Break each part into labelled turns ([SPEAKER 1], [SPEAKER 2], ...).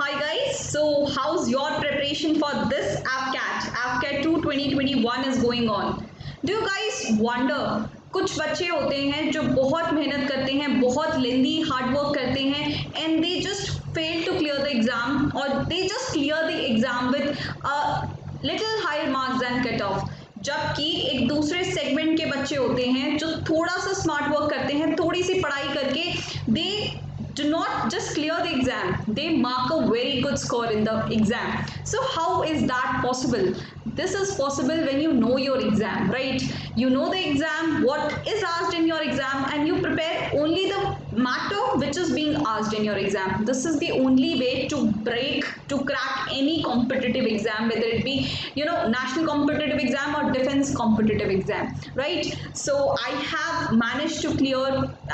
[SPEAKER 1] Hi guys, so how's your preparation for this AFCAT? AFCAT 2 2021 is going on. Do you guys wonder? कुछ बच्चे होते हैं जो बहुत मेहनत करते हैं, बहुत लेंदी हार्ड वर्क करते हैं and they just fail to clear the exam और they just clear the exam with little higher marks than cut off. जबकि एक दूसरे सेगमेंट के बच्चे होते हैं जो थोड़ा सा स्मार्ट वर्क करते हैं, थोड़ी सी पढ़ाई करके दे do not just clear the exam, they mark a very good score in the exam. So how is that possible? This is possible when you know your exam, right? You know the exam, what is asked in your exam, and you prepare only the matter which is being asked in your exam. This is the only way to crack any competitive exam, whether it be national competitive exam or defense competitive exam, right? So I have managed to clear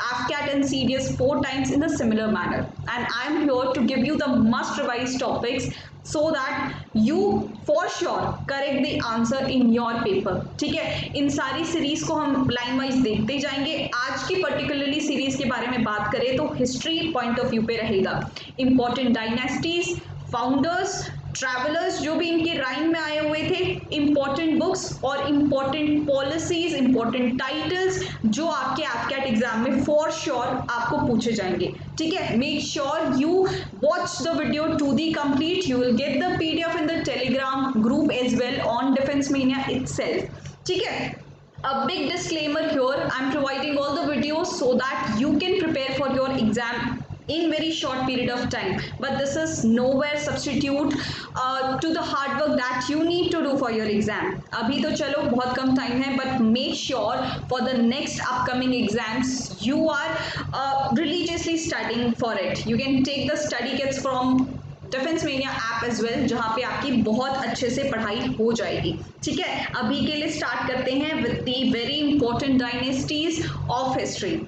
[SPEAKER 1] AFCAT and CDS 4 times in a similar manner, and I am here to give you the must revise topics so that you for sure correct the answer in your paper. ठीक है, इन सारी series को हम line wise देखते जाएंगे। आज की particularly series के बारे में बात करें तो हिस्ट्री पॉइंट ऑफ व्यू पे रहेगा। इंपॉर्टेंट डायनेस्टीज, फाउंडर्स, ट्रैवलर्स जो भी इनके राइम में आए हुए थे, इंपॉर्टेंट बुक्स और इंपॉर्टेंट पॉलिसीज, इंपॉर्टेंट टाइटल्स जो आपके एफकैट एग्जाम में फॉर श्योर आपको पूछे जाएंगे। ठीक है, make sure you watch the video to the complete. You will get the PDF in the Telegram group as well on Defence Mania itself. ठीक है, a big disclaimer here, I'm providing all the videos so that you can prepare for your exam in very short period of time, but this is nowhere substitute to the hard work that you need to do for your exam. अभी तो चलो बहुत कम time है, but make sure for the next upcoming exams you are religiously studying for it. You can take the study kits from Defence Mania app as well, जहाँ पे आपकी बहुत अच्छे से पढ़ाई हो जाएगी। ठीक है, अभी के लिए स्टार्ट करते हैं with the very important dynasties of history.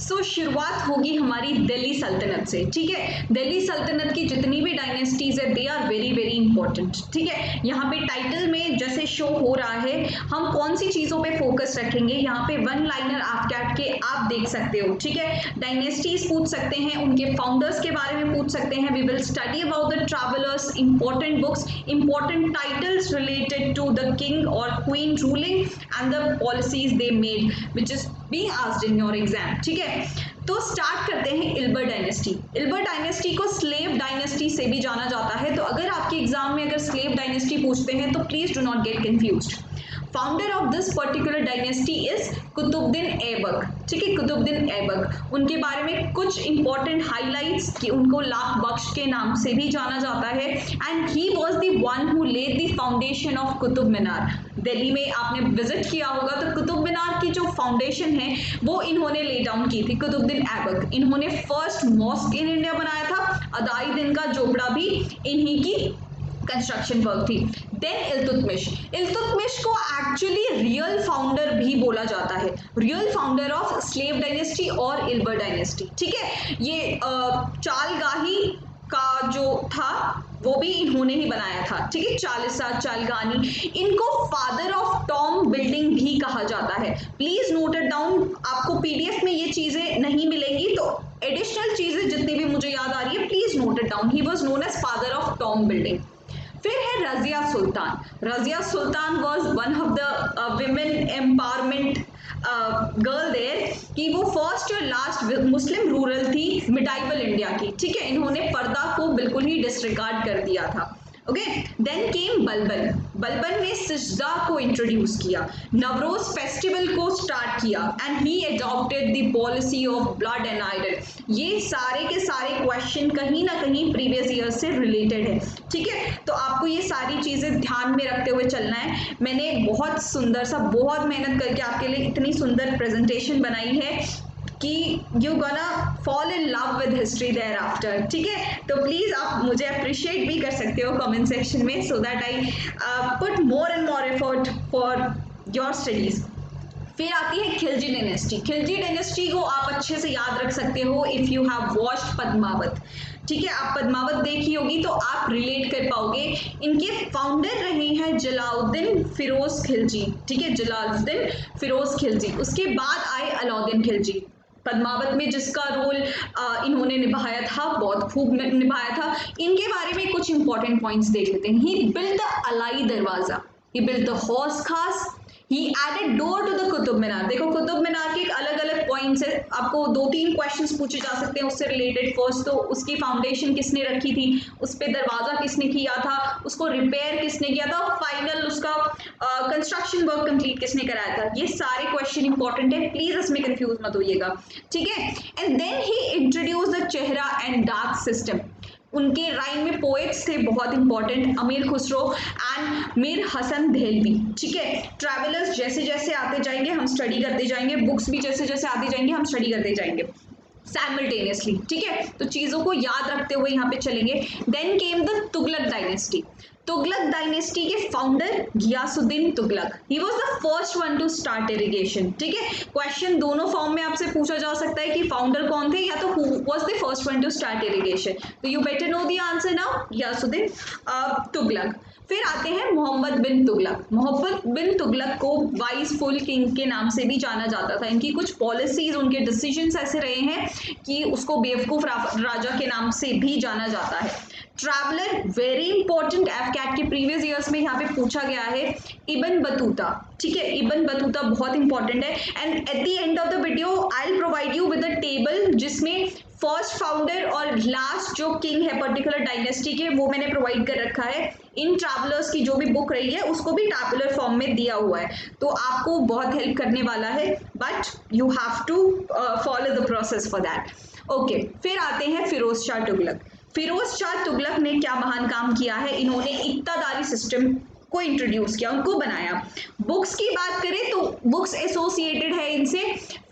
[SPEAKER 1] So शुरुआत होगी हमारी दिल्ली सल्तनत से। ठीक है, दिल्ली सल्तनत की जितनी भी डायनेस्टीज है they are very very important. ठीक है, यहाँ पे टाइटल में जैसे शो हो रहा है हम कौन सी चीज़ों पे फोकस रखेंगे, यहाँ पे वन लाइनर एफकैट के आप देख सकते हो। ठीक है, डायनेस्टीज पूछ सकते हैं, उनके फाउंडर्स के बारे में पूछ सकते हैं। We will study about the travellers, important books, important titles related to the king और queen ruling and the policies they made which is being asked in your exam. ठीक है, तो स्टार्ट करते हैं इल्बर डायनेस्टी। इल्बर डायनेस्टी को slave dynasty से भी जाना जाता है, तो अगर आपके एग्जाम में अगर स्लेव डायनेस्टी पूछते हैं तो please do not get confused. Founder of this particular dynasty is Qutubuddin Aibak. ठीक है, कुतुबुद्दीन ऐबक, उनके बारे में कुछ इंपॉर्टेंट हाइलाइट्स कि उनको लाख बख्श के नाम से भी जाना जाता है and he was the one who led the foundation of Qutub Minar. Delhi में आपने विजिट किया होगा तो कुतुब मीनार की जो फाउंडेशन है वो इन्होंने ले डाउन की थी, कुतुबुद्दीन ऐबक। इन्होंने फर्स्ट मॉस्क इन इंडिया बनाया था, अदाई दिन का जोबड़ा भी इन्हीं की कंस्ट्रक्शन वर्क थी। देन इल्तुतमिश, इल्तुतमिश को एक्चुअली रियल फाउंडर भी बोला जाता है, real founder of slave dynasty और इल्बर डायनेस्टी। ठीक है, ये चालगाही का जो था वो भी इन्होंने ही बनाया था। ठीक है, चालिसा चालगानी, इनको फादर ऑफ टॉम बिल्डिंग भी कहा जाता है। प्लीज नोट इट डाउन, आपको पीडीएफ में ये चीजें नहीं मिलेंगी तो एडिशनल चीजें जितनी भी मुझे याद आ रही है please note it down. He was known as father of tomb building. फिर है Razia Sultan. Razia Sultan was one of the women empowerment girl there कि वो फर्स्ट और लास्ट मुस्लिम रूरल थी मिडाइवल इंडिया की। ठीक है, इन्होंने पर्दा को बिल्कुल ही डिसरिगार्ड कर दिया था। Okay, then came Balban. Balban ने सिजदा को इंट्रोड्यूस किया, नवरोज फेस्टिवल को स्टार्ट किया and he adopted the policy of blood and iron. ये सारे के सारे क्वेश्चन कहीं ना कहीं प्रीवियस ईयर से रिलेटेड है। ठीक है, तो आपको ये सारी चीज़ें ध्यान में रखते हुए चलना है। मैंने बहुत सुंदर सा, बहुत मेहनत करके आपके लिए इतनी सुंदर प्रेजेंटेशन बनाई है कि you gonna fall in love with history thereafter. ठीक है, तो प्लीज़ आप मुझे अप्रिशिएट भी कर सकते हो कमेंट सेक्शन में so that I put more and more effort for your studies. फिर आती है खिलजी डायनेस्टी। खिलजी डायनेस्टी को आप अच्छे से याद रख सकते हो if you have watched Padmaavat. ठीक है, आप पद्मावत देखी होगी तो आप रिलेट कर पाओगे। इनके फाउंडर रहे हैं जलालुद्दीन फिरोज खिलजी। ठीक है, जलालुद्दीन फिरोज खिलजी। उसके बाद आए अलाउद्दीन खिलजी। पद्मावत में जिसका रोल इन्होंने निभाया था, बहुत खूब निभाया था। इनके बारे में कुछ इंपॉर्टेंट पॉइंट्स देख लेते हैं। ही बिल्ट द अलाई दरवाजा, ही built the Hauz Khas, he added door to the Qutub Minar. देखो कुतुब मीनार के एक अलग अलग पॉइंट्स है, आपको 2-3 क्वेश्चंस पूछे जा सकते हैं उससे रिलेटेड। फर्स्ट तो उसकी फाउंडेशन किसने रखी थी, उस पर दरवाजा किसने किया था, उसको रिपेयर किसने किया था, और फाइनल उसका कंस्ट्रक्शन वर्क कंप्लीट किसने कराया था। ये सारे क्वेश्चन इंपॉर्टेंट है, प्लीज इसमें कंफ्यूज मत होइएगा, ठीक है। And then he introduce the chehra and dark system. उनके राइम में पोएट्स थे बहुत इंपॉर्टेंट, अमीर खुसरो एंड मीर हसन देहलवी, ठीक है। ट्रैवलर्स जैसे जैसे आते जाएंगे हम स्टडी करते जाएंगे, बुक्स भी जैसे जैसे आती जाएंगे हम स्टडी करते जाएंगे साइमल्टेनियसली, ठीक है। तो चीजों को याद रखते हुए यहाँ पे चलेंगे। Then came the Tughlaq dynasty. Tughlaq dynasty के founder Ghiyasuddin Tughlaq, he was the first one to start irrigation, ठीक है। क्वेश्चन दोनों फॉर्म में आपसे पूछा जा सकता है कि फाउंडर कौन थे या तो who was the first one to start irrigation. तो you better know the answer now, Ghiyasuddin Tughlaq. फिर आते हैं मोहम्मद बिन तुगलक। मोहम्मद बिन तुगलक को वाइसफुल किंग के नाम से भी जाना जाता था। इनकी कुछ पॉलिसीज, उनके डिसीजंस ऐसे रहे हैं कि उसको बेवकूफ राजा के नाम से भी जाना जाता है। ट्रैवलर वेरी इंपॉर्टेंट, एफकैट के प्रीवियस ईयर्स में यहाँ पे पूछा गया है, इब्न बतूता, ठीक है। इब्न बतूता बहुत इंपॉर्टेंट है। And at the end of the video I will provide you with a table जिसमें फर्स्ट फाउंडर और लास्ट जो किंग है पर्टिकुलर डायनेस्टी के, वो मैंने प्रोवाइड कर रखा है। इन ट्रैवलर्स की जो भी बुक रही है उसको भी टैबुलर फॉर्म में दिया हुआ है, तो आपको बहुत हेल्प करने वाला है, but you have to follow the process for that. Okay, फिर आते हैं फिरोज शाह तुगलक। फिरोज शाह तुगलक ने क्या महान काम किया है, इन्होंने इक्तादारी सिस्टम को इंट्रोड्यूस किया, उनको बनाया। बुक्स की बात करें तो बुक्स एसोसिएटेड है इनसे,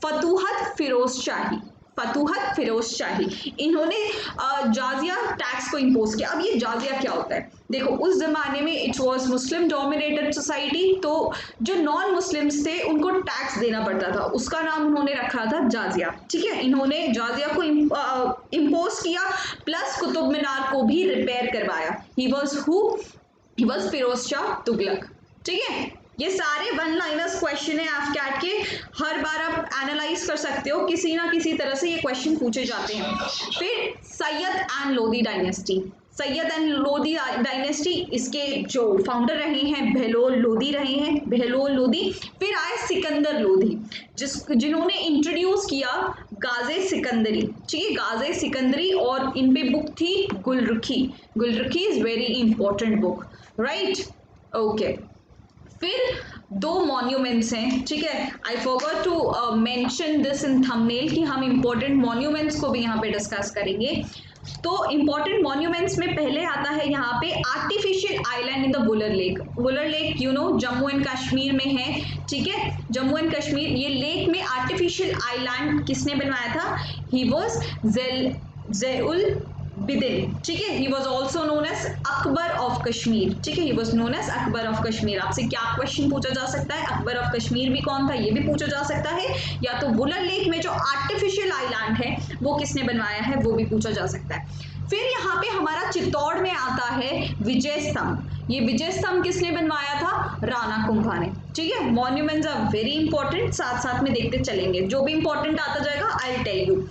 [SPEAKER 1] फतूहत फिरोज शाही, फतूहत फिरोज शाही। इन्होंने जाजिया टैक्स को इम्पोज किया। अब ये जाजिया क्या होता है, देखो उस जमाने में it was Muslim dominated society, तो जो नॉन मुस्लिम्स थे उनको टैक्स देना पड़ता था, उसका नाम उन्होंने रखा था जाजिया, ठीक है। इन्होंने जाजिया को इम्पोज किया, प्लस कुतुब मीनार को भी रिपेयर करवाया। ही वाज फिरोज शाह तुगलक, ठीक है। ये सारे वन लाइनर्स क्वेश्चन है एफकैट के, हर बार आप एनालाइज कर सकते हो, किसी ना किसी तरह से ये क्वेश्चन पूछे जाते हैं। फिर Syed and Lodi dynasty. Syed and Lodi dynasty, इसके जो फाउंडर रहे हैं बहलोल लोदी रहे हैं, बहलोल लोदी। फिर आए सिकंदर लोदी, जिन्होंने इंट्रोड्यूस किया गाजे सिकंदरी, ठीक है, गाजे सिकंदरी। और इन पे बुक थी Gulrukhi. Gulrukhi is very important book, right, okay. फिर 2 मॉन्यूमेंट्स हैं, ठीक है। I forgot to mention this in thumbnail कि हम इंपॉर्टेंट मॉन्यूमेंट्स को भी यहाँ पे डिस्कस करेंगे। तो इंपॉर्टेंट मॉन्यूमेंट्स में पहले आता है यहाँ पे artificial island in the Wular lake. Wular lake you know Jammu and Kashmir में है, ठीक है, जम्मू एंड कश्मीर। ये लेक में आर्टिफिशियल आइलैंड किसने बनवाया था, ही वाज ज़ैनुल बिदिन, ठीक है। He was also known as Akbar of Kashmir, ठीक है, he was known as Akbar of Kashmir. आपसे क्या क्वेश्चन पूछा जा सकता है, अकबर ऑफ कश्मीर भी कौन था, ये भी पूछा जा सकता है, या तो वुलर लेक में जो आर्टिफिशियल आइलैंड है वो किसने बनवाया है, वो भी पूछा जा सकता है। फिर यहाँ पे हमारा चित्तौड़ में आता है विजय स्तंभ। ये विजय स्तंभ किसने बनवाया था, राणा कुंभा ने, ठीक है। मॉन्यूमेंट्स आर वेरी इंपॉर्टेंट, साथ साथ में देखते चलेंगे, जो भी इंपॉर्टेंट आता जाएगा I will tell you.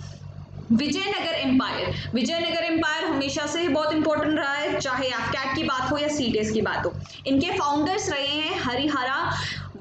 [SPEAKER 1] Vijayanagara empire. Vijayanagara empire हमेशा से ही बहुत इंपॉर्टेंट रहा है, चाहे एफकैट की बात हो या सीटेस की बात हो। इनके फाउंडर्स रहे हैं हरिहरा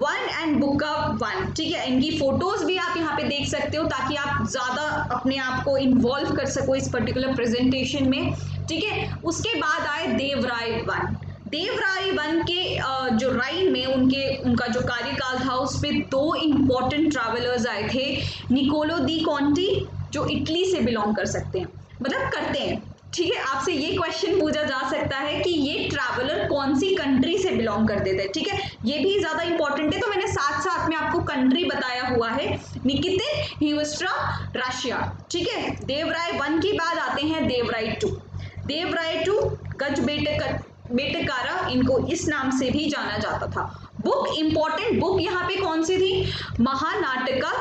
[SPEAKER 1] 1 एंड बुक्का 1, ठीक है। इनकी फोटोज भी आप यहाँ पे देख सकते हो ताकि आप ज्यादा अपने आप को इन्वॉल्व कर सको इस पर्टिकुलर प्रेजेंटेशन में, ठीक है। उसके बाद आए देवराय 1। देवराय 1 के जो राइम में उनका जो कार्यकाल था उस पर 2 इंपॉर्टेंट ट्रैवलर्स आए थे, निकोलो दी कॉन्टी, जो इटली से बिलोंग कर सकते हैं, मतलब करते हैं, ठीक है। आपसे ये क्वेश्चन पूछा जा सकता है कि ये ट्रैवलर कौन सी कंट्री से बिलोंग करते थे, ठीक है, ये भी ज्यादा इंपॉर्टेंट है, तो मैंने साथ साथ में आपको कंट्री बताया हुआ है। Nikitin, he was from Russia, ठीक है। देवराय 1 के बाद आते हैं देवराय 2। देवराय 2 गजबेटकारा, इनको इस नाम से भी जाना जाता था। बुक इंपॉर्टेंट बुक यहाँ पे कौन सी थी, महानाटका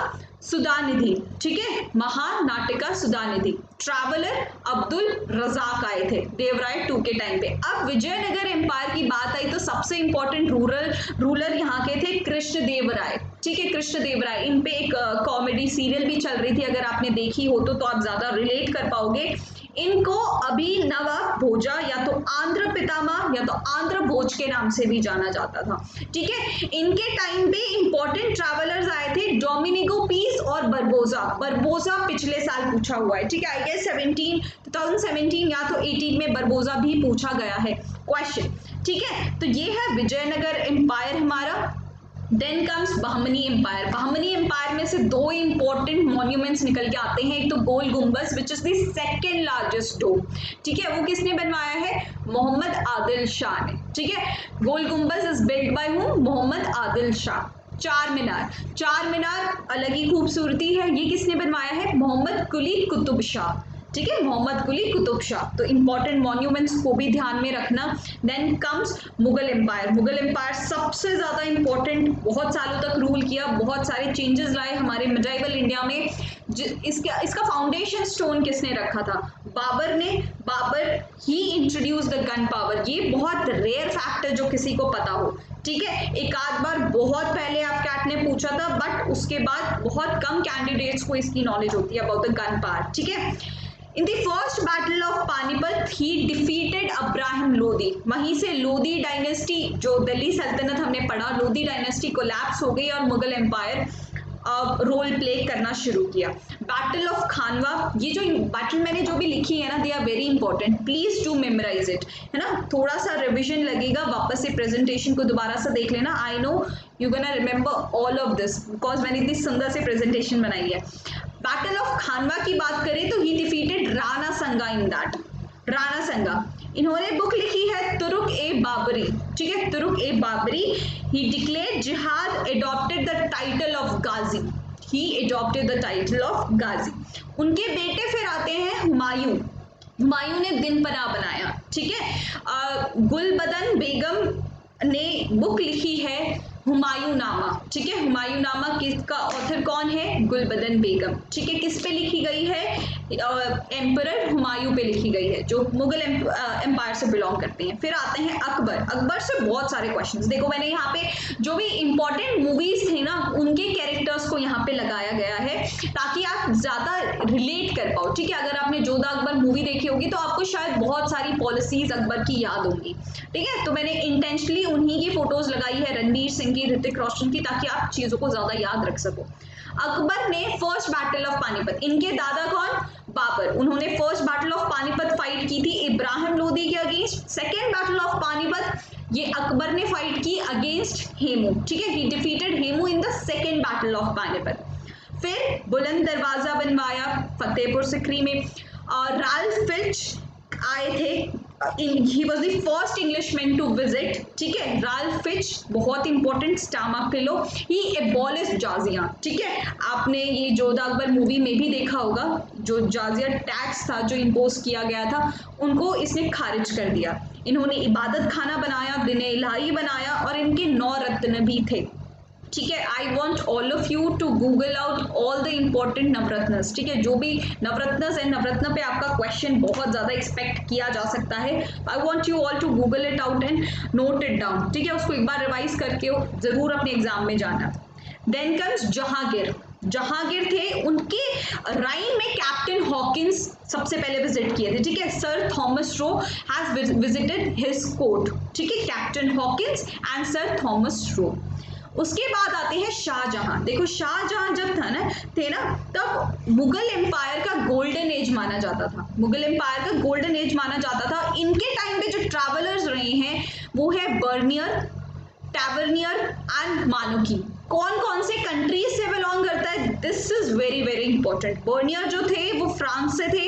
[SPEAKER 1] सुधानिधि, ठीक है, महानाटिका सुधानिधि। ट्रैवलर अब्दुल रजाक आए थे देवराय 2 के टाइम पे। अब विजयनगर एम्पायर की बात आई तो सबसे इंपॉर्टेंट रूलर यहाँ के थे कृष्णदेवराय, ठीक है, कृष्णदेवराय। इन पे एक कॉमेडी सीरियल भी चल रही थी, अगर आपने देखी हो तो आप ज्यादा रिलेट कर पाओगे। इनको अभिनव भोजा या तो आंध्र पितामह या तो आंध्र भोज के नाम से भी जाना जाता था, ठीक है। इनके टाइम पे इंपॉर्टेंट ट्रैवलर्स आए थे डोमिनिगो पीस और बरबोजा पिछले साल पूछा हुआ है, ठीक है। आई गेस 2017 या तो 18 में बरबोजा भी पूछा गया है क्वेश्चन, ठीक है। तो ये है विजयनगर एम्पायर हमारा। Then comes Bahmani empire. Bahmani empire में से दो इंपॉर्टेंट मॉन्यूमेंट्स निकल के आते हैं। एक तो Gol Gumbaz which is the second largest dome, ठीक है, वो किसने बनवाया है? मोहम्मद आदिल शाह ने, ठीक है। Gol Gumbaz is build by whom? Mohammed Adil Shah. Char Minar अलग ही खूबसूरती है, ये किसने बनवाया है? मोहम्मद कुली कुतुब शाह, ठीक है, मोहम्मद कुली कुतुब शाह। तो इंपॉर्टेंट मॉन्यूमेंट्स को भी ध्यान में रखना। Then comes Mughal empire. Mughal empire सबसे ज्यादा इंपॉर्टेंट, बहुत सालों तक रूल किया, बहुत सारे चेंजेस लाए हमारे मिडाइवल इंडिया में। इसका फाउंडेशन स्टोन किसने रखा था? बाबर ने। बाबर ही इंट्रोड्यूस द गन पावर। ये बहुत रेयर फैक्ट है जो किसी को पता हो, ठीक है। एक आध बार बहुत पहले आप कैट ने पूछा था, बट उसके बाद बहुत कम कैंडिडेट्स को इसकी नॉलेज होती है अबाउट द गन पावर, ठीक है। In the first battle of Panipat he defeated Ibrahim Lodi. वहीं से लोदी डायनेस्टी, जो दिल्ली सल्तनत हमने पढ़ा, लोदी डायनेस्टी कोलैप्स हो गई और मुगल एम्पायर रोल प्ले करना शुरू किया। बैटल ऑफ खानवा, ये जो बैटल मैंने जो भी लिखी है ना, they are very important, please to memorise it, है ना। थोड़ा सा रिविजन लगेगा, वापस से प्रेजेंटेशन को दोबारा से देख लेना। I know you gonna remember all of this because मैंने इतनी सुंदर से प्रेजेंटेशन बनाई है। बैटल ऑफ खानवा की बात करें तो ही डिफीटेड राणा संगा इन दैट। राणा संगा, इन्होंने बुक लिखी है तुरुक ए बाबरी, ठीक है, Tuzuk e Baburi. He declared jihad, adopted the title of Ghazi. He adopted the title of Ghazi. उनके बेटे फिर आते हैं हुमायूं। हुमायूं ने दिन पनाह बनाया, ठीक है। गुलबदन बेगम ने बुक लिखी है हुमायूं नामा, ठीक है। हुमायूं नामा किसका ऑथर कौन है? गुलबदन बेगम, ठीक है। किस पे लिखी गई है? एम्परर हुमायूं पे लिखी गई है, जो मुगल एम्पायर से बिलोंग करते हैं। फिर आते हैं अकबर। अकबर से बहुत सारे क्वेश्चंस, देखो मैंने यहाँ पे जो भी इंपॉर्टेंट मूवीज थे ना, उनके कैरेक्टर्स को यहाँ पे लगाया गया है ताकि आप ज्यादा रिलेट कर पाओ, ठीक है। अगर आपने जोधा अकबर मूवी देखी होगी तो आपको शायद बहुत सारी पॉलिसीज अकबर की याद होंगी, ठीक है। तो मैंने इंटेंशनली उन्हीं की फोटोज लगाई है, रणवीर सिंह की, ऋतिक रोशन की, ताकि आप चीजों को ज्यादा याद रख सको। अकबर ने फर्स्ट बैटल ऑफ पानीपत, इनके दादा कौन? बाबर। उन्होंने first battle of Panipat fight की थी इब्राहिम लोदी के against. Second battle of Panipat ये अकबर ने फाइट की अगेंस्ट हेमू, ठीक है। ही defeated Hemu in the second battle of Panipat. फिर बुलंद दरवाजा बनवाया फतेहपुर सिकरी में। राल्फ फिच आए थे, he was the first Englishman to visit, ठीक है। राल्फ फिच बहुत इंपॉर्टेंट, स्टामा पिलो। ही abolished जाजिया, ठीक है। आपने ये जोधा अकबर मूवी में भी देखा होगा, जो जाजिया टैक्स था जो इम्पोज किया गया था, उनको इसने खारिज कर दिया। इन्होंने इबादत खाना बनाया, दिन इलाही बनाया, और इनके 9 रत्न भी थे, ठीक है। I want all of you to Google out all the important navratnas, ठीक है। जो भी नवरत्नस है, नवरत्न पे आपका क्वेश्चन बहुत ज्यादा एक्सपेक्ट किया जा सकता है। I want you all to Google it out and note it down, ठीक है। उसको एक बार रिवाइज करके जरूर अपने एग्जाम में जाना। Then comes Jahangir. जहांगीर थे, उनके राइन में कैप्टन हॉकिंस सबसे पहले विजिट किए थे, ठीक है। Sir Thomas Roe has visited his court, ठीक है। Captain Hawkins and sir Thomas Roe. उसके बाद आते हैं शाहजहां। देखो शाहजहां जब थे ना तब मुगल एम्पायर का गोल्डन एज माना जाता था। मुगल एम्पायर का गोल्डन एज माना जाता था। इनके टाइम पे जो ट्रैवलर्स रहे हैं वो है बर्नियर, टैवर्नियर एंड मानुकी। कौन कौन से कंट्रीज से बिलोंग करता है? This is very very important. Bernier जो थे वो फ्रांस से थे,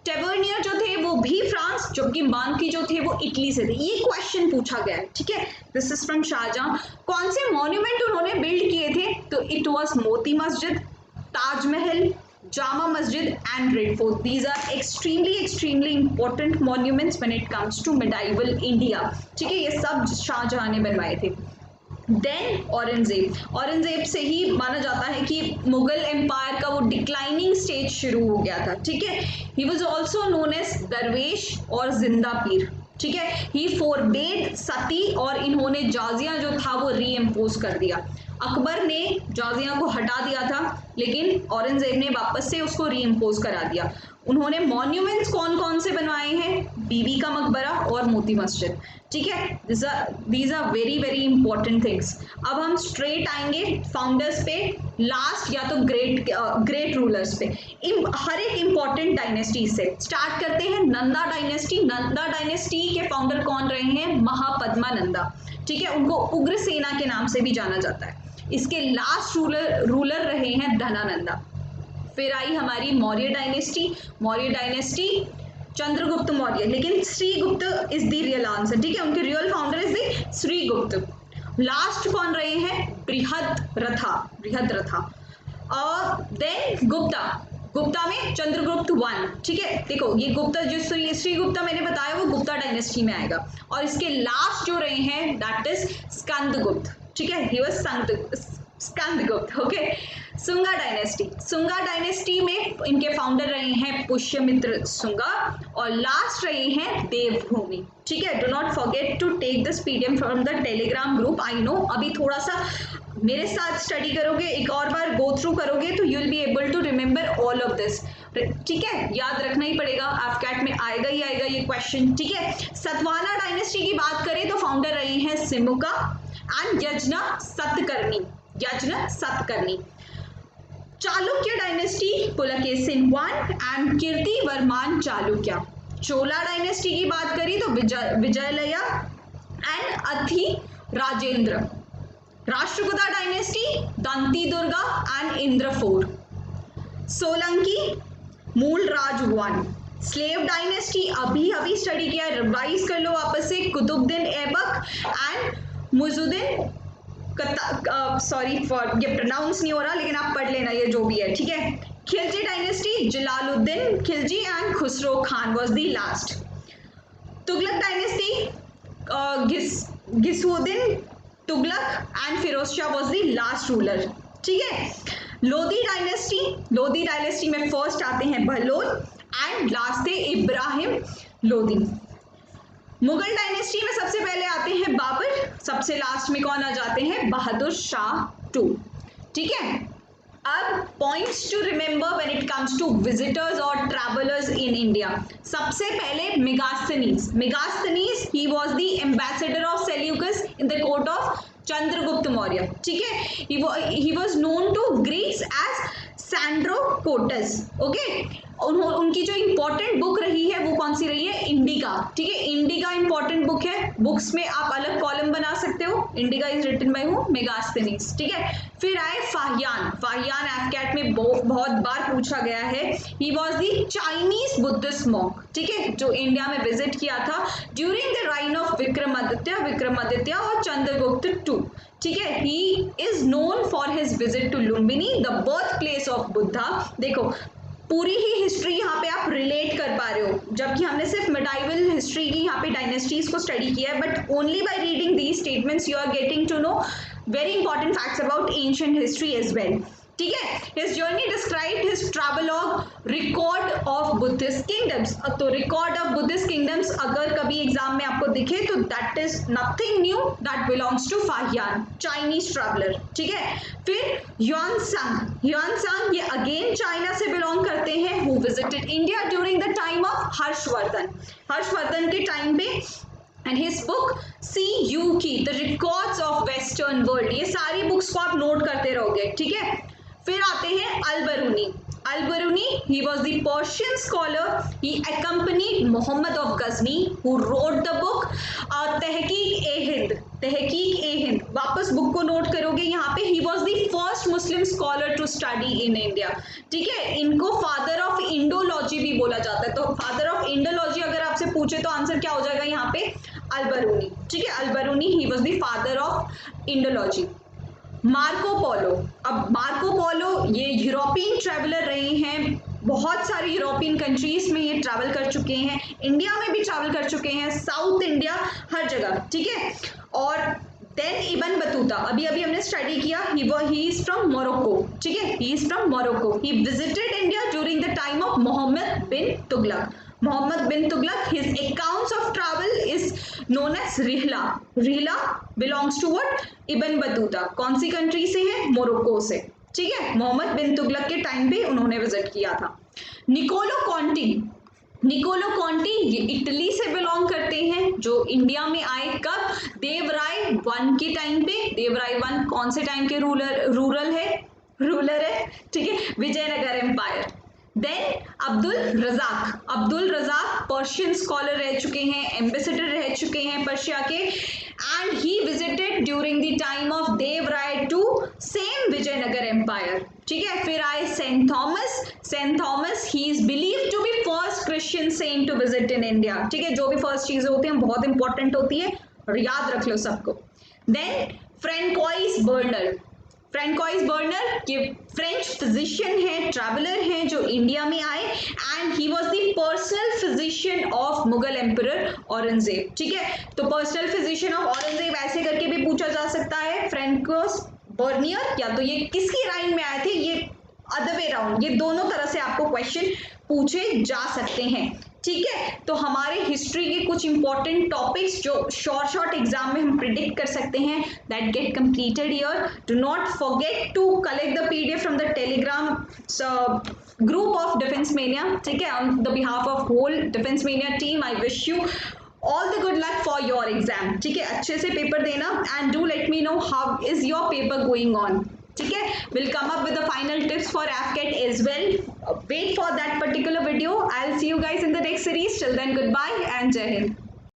[SPEAKER 1] टेवर्नियर जो थे वो भी फ्रांस, जबकि मानकी जो थे वो इटली से थे। ये क्वेश्चन पूछा गया है, ठीक है। This is from Shahjahan. कौन से मॉन्यूमेंट उन्होंने बिल्ड किए थे? तो it was Moti Masjid, Tajmahal, Jama Masjid and Red Fort. These are extremely important monuments when it comes to medieval India, ठीक है। ये सब शाहजहां ने बनवाए थे। देन औरंगजेब से ही माना जाता है कि मुगल एम्पायर का वो डिक्लाइनिंग स्टेज शुरू हो गया था, ठीक है। He was also known as दरवेश और जिंदा पीर, ठीक है। ही फोरबेड सती और इन्होंने जाजिया जो था वो री इम्पोज कर दिया। अकबर ने जाजिया को हटा दिया था, लेकिन औरंगजेब ने वापस से उसको री इम्पोज करा दिया। उन्होंने मॉन्यूमेंट्स कौन कौन से बनवाए हैं? बीबी का मकबरा और मोती मस्जिद, ठीक है। These are very very important things. अब हम स्ट्रेट आएंगे फाउंडर्स पे, लास्ट या तो ग्रेट रूलर्स पे, हर एक इंपॉर्टेंट डायनेस्टी से स्टार्ट करते हैं। नंदा डायनेस्टी। नंदा डायनेस्टी के फाउंडर कौन रहे हैं? महापद्मा नंदा, ठीक है। उनको उग्रसेना के नाम से भी जाना जाता है। इसके लास्ट रूलर रहे हैं धनानंदा। फिर आई हमारी मौर्य डायनेस्टी। मौर्य डायनेस्टी चंद्रगुप्त मौर्य, लेकिन Srigupta is the real answer, ठीक है। उनके real founder is the Srigupta. Last कौन रहे हैं? बृहद्रथा। और देन गुप्ता में चंद्रगुप्त वन, ठीक है। देखो ये गुप्ता जो श्रीगुप्ता मैंने बताया वो गुप्ता डायनेस्टी में आएगा। और इसके लास्ट जो रहे हैं दैट इज स्कंदगुप्त, ठीक है। He was Skandagupta, okay. Sunga dynasty में इनके फाउंडर रहे हैं पुष्यमित्र सुंगा और लास्ट रहे हैं देवभूमि, ठीक है। Do not forget to take this PDF from the Telegram group. I know अभी थोड़ा सा मेरे साथ स्टडी करोगे, एक और बार गो थ्रू करोगे तो you will be able to remember all of this, ठीक है। याद रखना ही पड़ेगा, एफकैट में आएगा ही आएगा ये क्वेश्चन, ठीक है। सतवाना डायनेस्टी की बात करें तो फाउंडर रहे हैं Simuka and Yajna Satakarni. Chalukya dynasty Pulakeshin one and Kirtivarman Chalukya. Chola dynasty की बात करी तो Vijayalaya and Athi Rajendra. Rashtrakuta dynasty Danti Durga and Indra four. Solanki Mulraj one. Slave dynasty अभी स्टडी किया, रिवाइज कर लो वापस से, Qutbuddin Aibak and Muizuddin sorry for ये प्रोनाउंस नहीं हो रहा, लेकिन आप पढ़ लेना ये जो भी है, ठीक है। Khilji dynasty Jalaluddin Khilji and Khusro Khan was the last. Tughlaq dynasty Ghiyasuddin Tughlaq and Firoz Shah was the last ruler, ठीक है। लोधी डायनेस्टी में फर्स्ट आते हैं बहलोल एंड लास्ट थे इब्राहिम लोधी। मुगल डायनेस्टी में सबसे पहले आते हैं बाबर, सबसे लास्ट में कौन आ जाते हैं? बहादुर शाह टू, ठीक है। अब points to remember when it comes to visitors और ट्रैवलर्स इन इंडिया। सबसे पहले Megasthenes he was the ambassador of Seleucus in the court of Chandragupta Maurya, ठीक है। He was known to Greeks as Sandrocottus, okay. उनकी जो इंपॉर्टेंट बुक रही है वो कौन सी रही है? इंडिका, ठीक है। इंडिका इंपॉर्टेंट बुक है, बुक्स में आप अलग कॉलम बना सकते हो। Indica is written by who? Megasthenes, ठीक है। फिर आए फाहियान एफकैट में बहुत बार पूछा गया है। He was the Chinese Buddhist monk, ठीक है, जो इंडिया में विजिट किया था during the reign of Vikramaditya और चंद्रगुप्त टू, ठीक है। He is known for his visit to Lumbini, the birth place of Buddha. देखो पूरी ही हिस्ट्री यहाँ पे आप रिलेट कर पा रहे हो, जबकि हमने सिर्फ मिडाइवल हिस्ट्री की यहाँ पे डायनेस्टीज को स्टडी किया है, but only by reading these statements you are getting to know very important facts about ancient history as well, ठीक है। His journey described his travelogue record of Buddhist kingdoms. तो record of Buddhist kingdoms अगर कभी exam में आपको दिखे तो that is nothing new, that belongs to Fahien, Chinese traveller, ठीक है। फिर ह्यूआनसांग ये अगेन चाइना से बिलोंग करते हैं, who visited India during the time of Harshvardhan के टाइम पे। And his book CUK the records of western world, ये सारी बुक्स को आप नोट करते रहोगे, ठीक है। फिर आते हैं Al-Biruni, he was the Persian scholar, he accompanied Muhammad of Ghazni who wrote the book तहकीक-ए-हिंद। वापस बुक को नोट करोगे यहाँ पे, he was the first Muslim scholar to study in India, ठीक है। इनको फादर ऑफ इंडोलॉजी भी बोला जाता है, तो फादर ऑफ इंडोलॉजी अगर आपसे पूछे तो आंसर क्या हो जाएगा यहाँ पे? अल-बरूनी, ठीक है। Al-Biruni he was the father of Indology. Marco Polo ये यूरोपियन ट्रैवलर रहे हैं, बहुत सारी यूरोपियन कंट्रीज में ये ट्रैवल कर चुके हैं, इंडिया में भी ट्रैवल कर चुके हैं, साउथ इंडिया हर जगह, ठीक है। और देन इबन बतूता, अभी अभी हमने स्टडी किया, ही इज फ्रॉम मोरक्को, ठीक है, he is from Morocco. He visited India during the time of Mohammad bin Tughlaq. Mohammad bin Tughlaq, his accounts of travel is known as Rihla. Rihla belongs to what? Ibn Battuta. कौन सी country से है? मोरक्को से, ठीक है. मोहम्मद बिन तुगलक के टाइम पे उन्होंने विजिट किया था. निकोलो कॉन्टी, निकोलो कॉन्टी ये इटली से बिलोंग करते हैं, जो इंडिया में आए कब? देवराय वन के टाइम पे. देवराय वन कौन से टाइम के रूलर है, ठीक है, Vijayanagara empire. Then Abdul Razzaq, Abdul Razzaq Persian scholar रह चुके हैं, एम्बेसडर रह चुके हैं पर्शिया के, and he visited during the time of Devaraya two same Vijayanagara empire, ठीक है. फिर आए saint Thomas. Saint Thomas he is believed to be first Christian saint to visit in India, ठीक है. जो भी फर्स्ट चीजें होती हैं बहुत इंपॉर्टेंट होती है और याद रख लो सबको. Then Francois Bernier. Francois Bernier के फ्रेंच फिजिशियन है, ट्रैवलर हैं जो इंडिया में आए, and he was the personal physician of Mughal emperor Aurangzeb, ठीक है. तो पर्सनल फिजिशियन ऑफ औरंगजेब ऐसे करके भी पूछा जा सकता है. फ्रैंकोइस बर्नियर, या तो ये किसकी राइम में आए थे, ये अदर वे राउंड, ये दोनों तरह से आपको क्वेश्चन पूछे जा सकते हैं, ठीक है. तो हमारे हिस्ट्री के कुछ इंपॉर्टेंट टॉपिक्स जो शॉर्ट एग्जाम में हम प्रिडिक्ट कर सकते हैं, that get completed here. Do not forget to collect the PDF from the Telegram group of Defence Mania, ठीक है. On the behalf of whole Defence Mania team, I wish you all the good luck for your exam, ठीक है. अच्छे से paper देना, and do let me know how is your paper going on, ठीक है. We'll come up with the final tips for AFCAT as well. Wait for that particular video. I'll see you guys in the next series. Till then, goodbye and Jai Hind.